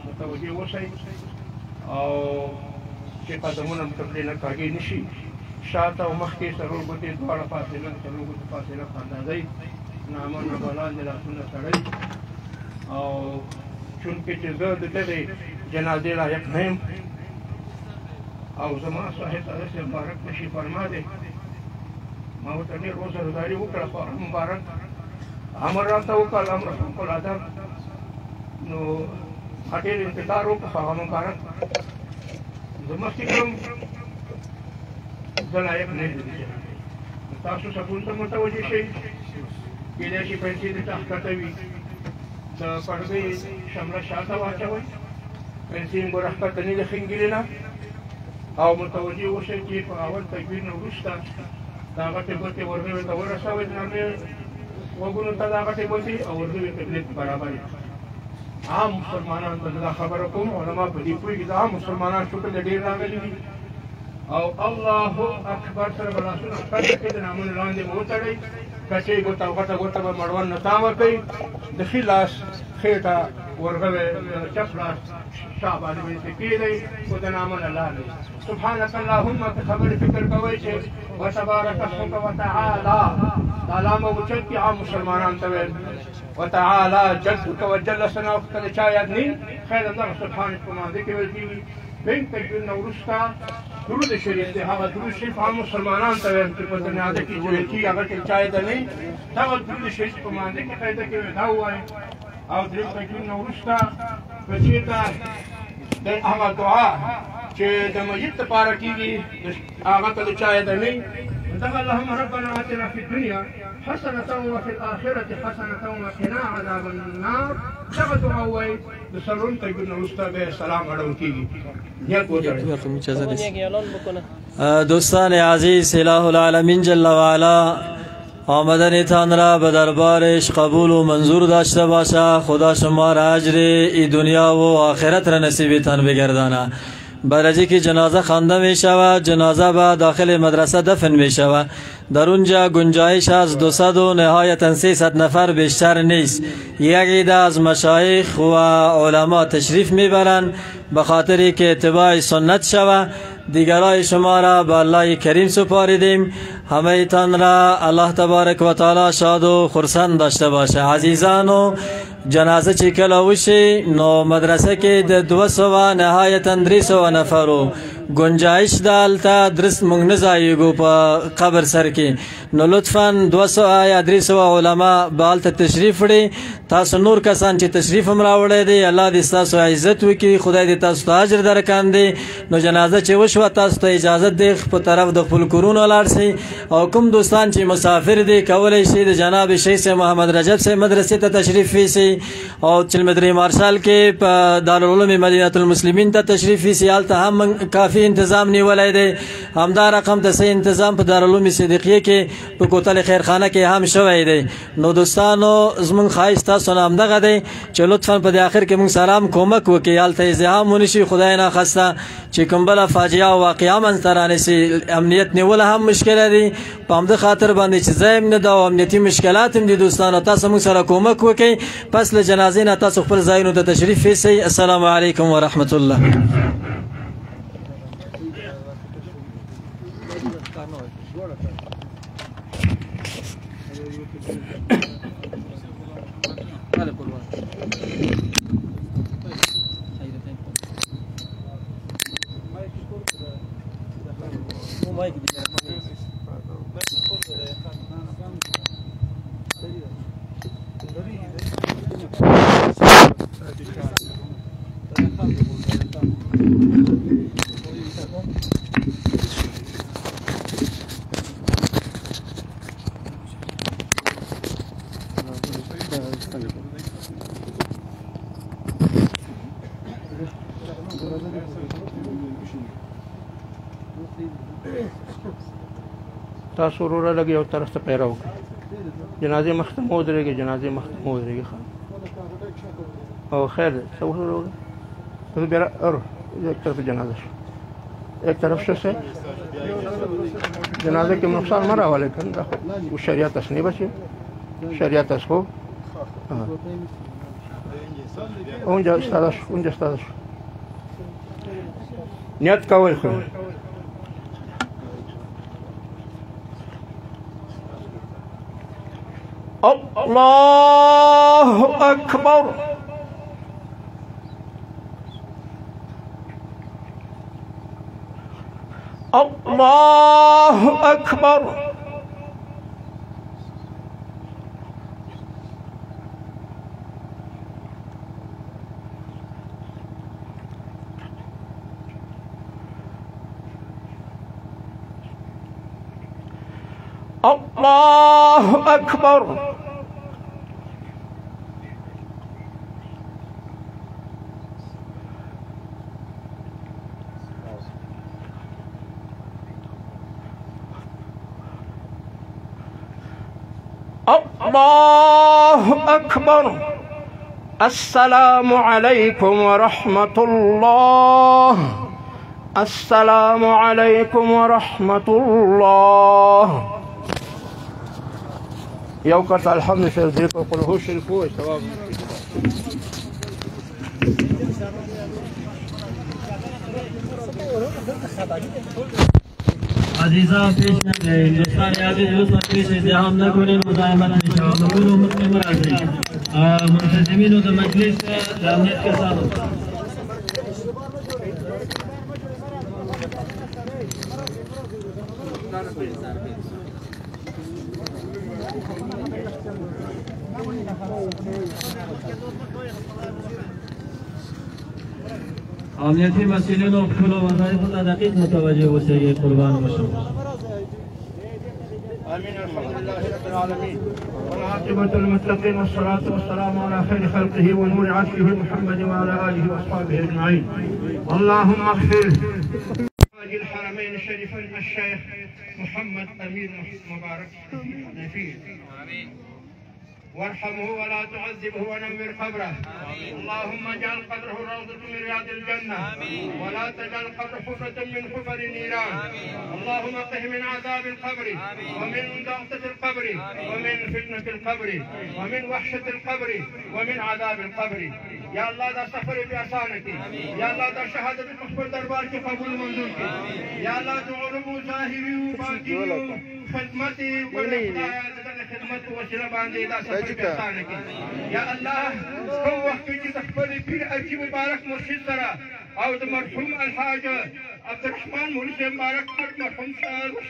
متوجه اوسئ او چې قدمونه مو تر دې نه کاږي نه شي. شاته او مخکې څلور ګوتې دواړه فاصله څلور ګوتې فاصله په اندازه نامه نه بالاندې لاسونه تړئ. او چونکې چې زه د دغې جنازې لایق نه یم او زما صاحب ته داسې مبارک نشي فرما دی، ما ورته ډېر عذرداري وکړه خو مبارک امر راته وکړ امر فوق العاده، نو ما ډېر انتظار وکړ خو هغه مبارک زه مخکې کړم زه لایق نه یم. تاسو سکون ته متوجه شئ، کېدای شي پیسې د چا ښکته وي، د پړدې شمله شاته واچوئ، پیسې مو راښکته نه د خنګلې نه، او متوجه اوسئ چې په اول تکبیر نه وروسته دا غټې ګوتې ورغوي ته ورسوئ، د نامې غوږونو ته دا غټې ګوتې او ورغوي قبلې برابر یې. عام مسلمانان ته دا خبره کوم، علما په دې پوهېږي، د عام مسلمانان شکر د ډېر راغلي دي. او الله اکبر سره به لاسونه ښکته کړئ، د نامونو لاندې به وتړئ، کچۍ ګوته او غټه ګوته به مړوند نه تام ورکوئ، د ښي لاس خېټه ورغوی چپ لاس شا باندې باندې کېږدئ، خو د نامونه لاندې سبحانک اللهم ته خبرې فکر کوئ چې وتبارک اسمک وتعالی دا لام او اوچت کړي، عام مسلمانان ته ویل وتعالی جدک وجل ثناؤک ته د چا یاد نه خیر همدغه سبحانک په مانځه کې ویل کېږي. بین تکبیر نه وروسته درود شریف دی، هغه درود شریف عام مسلمانانو ته ویل چې په جنازه کې چې ویل کېږي هغه کې چا یاد نه وي، دغه درود شریف په مانځه کې قاعده کې دا ووایي. او دریم تکبیر نه وروسته که چېرته د هغه دعا چې د میت دپاره کېږي هغه ته د چا یاد نه وي، دغه اللهم ربنا آتنا فی الدنیا حسنة وفي الآخرة حسنة وقنا عذاب النار، دغه دعا ووایي. د څلورم تکبیر نه وروسته بیا سلام اړول کېږي. دوستان عزیز، الہ العالمین جل وعلا آمدن تان را به دربارش قبول و منظور داشته باشه. خدا شما را اجر ای دنیا و آخرت را نصیب تان بگردانه. برای که جنازه خوانده می شود، جنازه به داخل مدرسه دفن می شود. در اونجا گنجایش از 200 و نهایتا 300 نفر بیشتر نیست. یک عده از مشایخ و علما تشریف میبرند به خاطری که اتباع سنت شود. دیگرای شما را به الله کریم سپاریدیم، همه تان را الله تبارک و تعالی شاد و خرسند داشته باشه. عزیزانو، جنازه چی کله وشي نو مدرسه کې د 200 نهایتا 300 نفرو گنجایش دالته درست مونږ نه ځایږو په قبر سر کې، نو لطفا 200 یا 300 علما بالته تشریف وړي. تاسو نور کسان چې تشریف هم راوړی دی، الله دې تاسو عزت وکړي، خدای دې تاسو ته اجر درکاندي. نو جنازه چې وشوه تاسو ته اجازه دی په طرف د خپل کورونو لاړ شئ، او کوم دوستان چې مسافر دي کولی شي د جناب شیخ محمد رجب سے مدرسې ته تشریف یوسي، او چلمدری مارشال کې په دارالعلوم مدینه المسلمین ته تشریف یوسي، هلته هم کافی انتظام نیولی دی. همدا رقم د صحیح انتظام په دارالعلوم صدیقیه کې په کوتل خیرخانه کې هم شوی دی. نو دوستانو، زموږ خواهش تاسو نه همدغه دی چې لطفا په دې اخر کې موږ سلام کومک وکړي، هلته ازدحام ونه شي، خدای ناخواسته چې کوم بله فاجعه او واقعه منځته رانیسي. امنیت نیول هم مشکله دی، په همده خاطر باندې چې ځای هم نه ده او امنیتي مشکلات هم دي. دوستانو، تاسو موږ سره کومک وکړئ. پس له جنازې نه تاسو خپل ځایونو ته تشریف یوسئ. السلام علیکم ورحمة الله. تاسو وروره لږ یو طرف ته پیره وکړئ، جنازې مخ ته مه ودرېږئ، جنازې مخ ته مه ودرېږئ. او خیر دی، څه وروره بیا ایک طرف جنازه شو، ایک طرف شو سے جنازه کې نقصان مه راولئ، کنه دا خو شریعت اس نه بچي، شریعت اس خو اونجا استاده شو اونجا استاده شو نیت کول خو الله اکبر الله اکبر الله أكبر الله أكبر السلام عليكم ورحمة الله السلام عليكم ورحمة الله يوقت الحمد في الذكر وقل هو شركوه ثواب عزیزان پیش نگه هندوستان عزیز لطفا پیش ازدحام نکنین مزاحمت نشه مقبول و مسلم راځئ منتظمینو د مجلس د امنیت کسانو امنیتی مسئولین و خپلو وظایفو ته دقیق متوجه اوسئ قربان بشم آمين الحمد لله رب العالمين والعاقبة للمتقين والصلاة والسلام على خير خلقه ونور عرشه محمد وعلى آله وأصحابه أجمعين اللهم اغفر الحرمين الشريفين الشيخ محمد أمير مبارك نفيس وارحمه ولا تعذبه ونور قبره اللهم اجعل قبره روضة من رياض الجنة ولا تجعل قبره حفرة من حفر النيران اللهم قه من عذاب القبر ومن ضغطة القبر ومن فتنة القبر ومن وحشة القبر ومن عذاب القبر يا الله دا سفر بأسانك يا الله دا شهادة بخبر دربار کی قبول منظور کی يا الله دا علم ظاهري وباطني خدمتي خدمت وسیله باندې دا سفر بأسانه کی یا الله کوم وخت چې د خپل پیر ارجی مبارک مرشد سره او د مرحوم الحاج عبدالرحمن مولوی مبارک مرحوم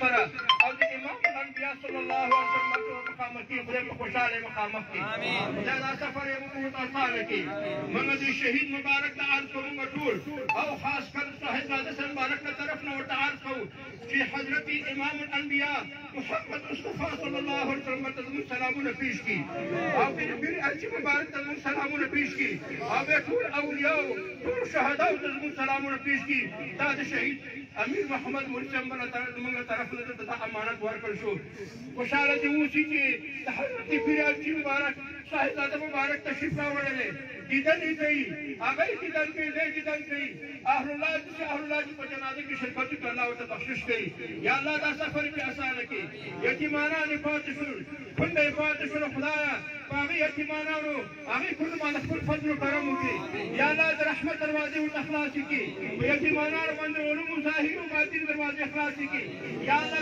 سره او د امام الانبیاء صلی الله علیه وسلم مقامت کی خدای په خوشاله مقامت کی دا سفر یې موږ آسانه کی موږ د شهید مبارک ته عرض کوو ټول او خاص کر صاحب زاده مبارک ته طرف نه ورته عرض کوو چې حضرت امام الانبیاء محمد مصطفی صلی الله علیه وسلم ته سلامونه پیش کی او پیر ارجی مبارک ته سلامونه پیش کی او ټول اولیاء ټول شهدا ته سلامونه پیش کی دا د شهید امیر محمد مرچم بنا موږ طرف نه ته امانت ورکړ شو خوشاله دي اوسئ چې د حضرت پیر ارجی مبارک صاحبزاده مبارک تشریف راوړل دیدن یې کوي هغه یې دیدن کوي دی دیدن کوي اهل الله چې اهل الله په جنازه کې شرکت وکړي الله ورته بخشش کوي یا الله دا سفر پرې اسانه کړي یتیمانان یې پاتې شول کونډه یې پاتې شوله خدایه په هغې یتیمانانو هغې کونډو باندې خپل فضل و کرم وکړي یا الله د رحمت دروازې ورته خلاصې کړي په یتیمانانو باندې علومو ظاهري و باطني دروازې خلاصې کړي یا الله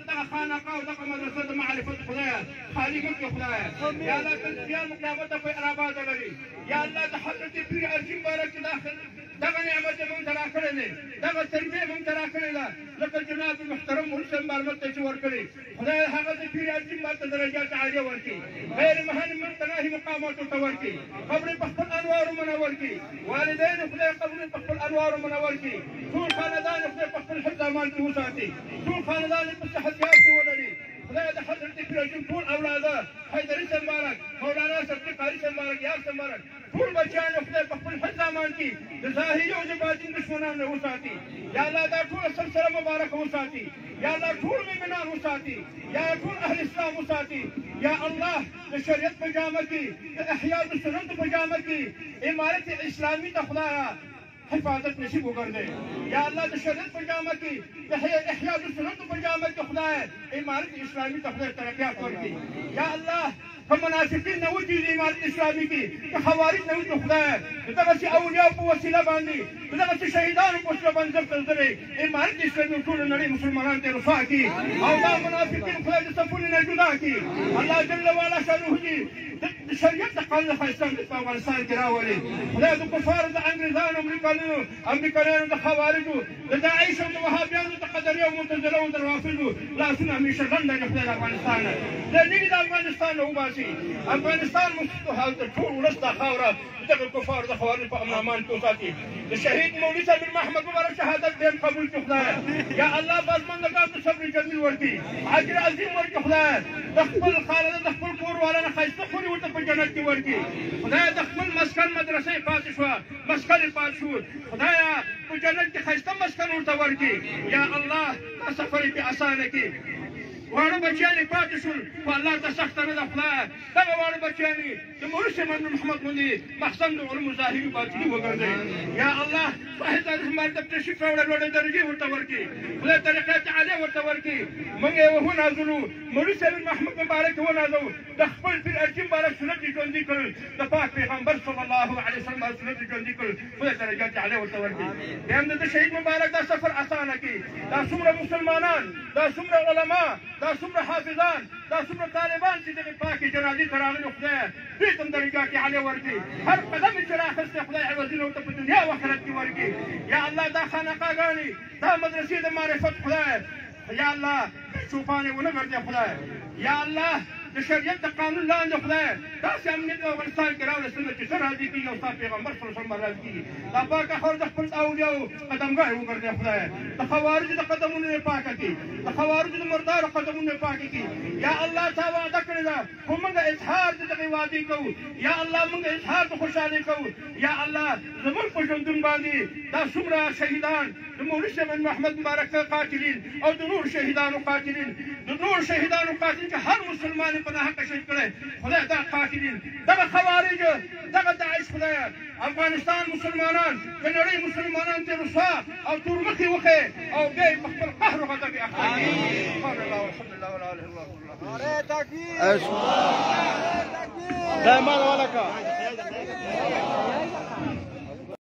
دغه خانقاه او دغه مدرسه د معرفت خدایه خالي کړي خدایه یا الله تل بیا مقامته په اراباده لري یا الله د حضرت پیر ارجی مبارک داخل دغه نعمت یې موږ ته راکړی دی دغه تربیه موږ ته راکړې ده لکه جناب محترم مولوي صاحب مارمت ته چې ورکړي خدای هغه د پیر ارجی مبارک ته درجات عالیه ورکړي غیر مهن متناهي مقاماتو ته ورکړي قبر په خپل انوارو منور کړي والدین خدای قبر په خپل انوارو منور کړي ټول خاندان خدای په خپل حفظ امان کې وساتي ټول خاندان په صحتیاب کې ولري خدای د حضرت پیر ارجی ټول اولاده حیدري صاحب مبارک مولانا صفي قاري صاحب مبارک یار صاحب مبارک ټول بچیان خدای په خپل حفظ امان کې د ظاهري او د باطن دشمنان نه وساتي یا الله دا ټول سلسله مبارک وساتي یا الله ټول مؤمنان وساتي یا ټول اهل اسلام وساتي یا الله د شریعت په جامه کې د احیا د سنت په جامه کې امارت اسلامي ته خدایا حفاظت نصیب وګرځي یا الله د شریعت په جامه کې د احیا د سنت په جامه کې خدای امارت اسلامي ته خدای ترقیات ورکړي یا الله منافقین نه وځي د امارت اسلامي کې خوارج نه وځي خدایه دغسې اولیاو په وسیله باندې دغسې شهیدانو په وسیله باندې زرزرې امارت اسلامي ټوله نړۍ مسلمانانو ته رسوا کړي او دا منافقین خدای د صفونو نه جدا کړي الله جل وعلا شانه دې د شریعت د قانون ښایسته په افغانستان کې راولي خدای د کفارو د انګریزانو امریکایانو د خوارجو د داعش او د وهابیانو د قدریه او معتزله او د روافضو لاسونه همیشه لنډه کړي خدای د افغانستان نه لرې د افغانستان نه وباسي افغانستان مو د ټول ولس دا خاوره دغه کفارو د خوارجو په امن امان کې وساتي د شهید مولوي صاحب محمد مبارک شهادت دې هم قبول کړي خدایه یا الله بازمندګانو ته صبر جمیل ورکړي اجر عظیم ورکړي خدایه د خپل خالده د خپل کور والا نه ښایسته خونې ورته په جنت کې ورکړي خدایه د خپل مسکن مدرسې پاتې شوه مسکن یې پاتې شو خدایه په جنت کې ښایسته مسکن ورته ورکړي یا الله دا سفر یې پې اسانه کړي واړه بچیان یې پاتې شول خو الله ته سخته نه ده خدایه دغه واړه بچیان یې د مولوي صاحب محمد غوندې محسن د علومو ظاهري باطني وګرځوي یا الله صاحب مرتب تشریف راوړه لوړې درجې ورته ورکړي خدای طریقات عالیه ورته ورکړي موږ یې ونازلو مولوي صاحب محمد مبارک یې ونازو د خپل پیر ارجي مبارک سنت یې ژوندي کړل د پاک پیغمبر صلی الله علیه وسلم سنت یې ژوندي کړل خدای درجات عالیه ورته ورکړي بیا هم د شهید مبارک دا سفر اسانه کړي دا څومره مسلمانان دا څومره علما دا څومره حافظان دا څومره طالبان چې دغې پاکې جنازې ته راغلي خدایه دوی ته هم درجات عالیه ورکړي هر قدم یې چې رااخیستی خدای عوضونه ورته په دنیا او آخرت کې ورکړي یا الله دا خانقاګانې دا مدرسې د معرفت خدایه یا الله چوپان یې ونه ګرځې خدایه یا الله د شریعت د قانون لاندې خدایه داسې امنیت په افغانستان کې راوړه څنګه چې ښه راضي کېږي او ستا پیغمبر صلی الله علیه وسلم راضي کېږي دا پاکه خاوره د خپل اولیاو قدمګاه وګرځې خدایه د خوارجو د قدمونو یې پاکه کړي د خوارجو د مردارو قدمونو یې پاکه کړي یا الله تا وعده کړې ده خو موږ اظهار د دغې وعدې کوو یا الله موږ اظهار د خوشحالۍ کوو یا الله زموږ په ژوندون باندې دا څومره شهیدان د مولوي صاحب محمد مبارک قاتلین او د نور شهیدانو قاتلین د نور شهیدانو قاتلین چې هر مسلمان په ناحقه شهید کړی خدای دا قاتلین دغه خوارج دغه داعش خدایه افغانستان مسلمانان د نړۍ مسلمانان ته رسوا او تورمخې وښیې او بیا یې په خپل قهر و غضب یې اخته کړي سبحان الله والحمد لله ولا اله الا الله نعرې تکبیر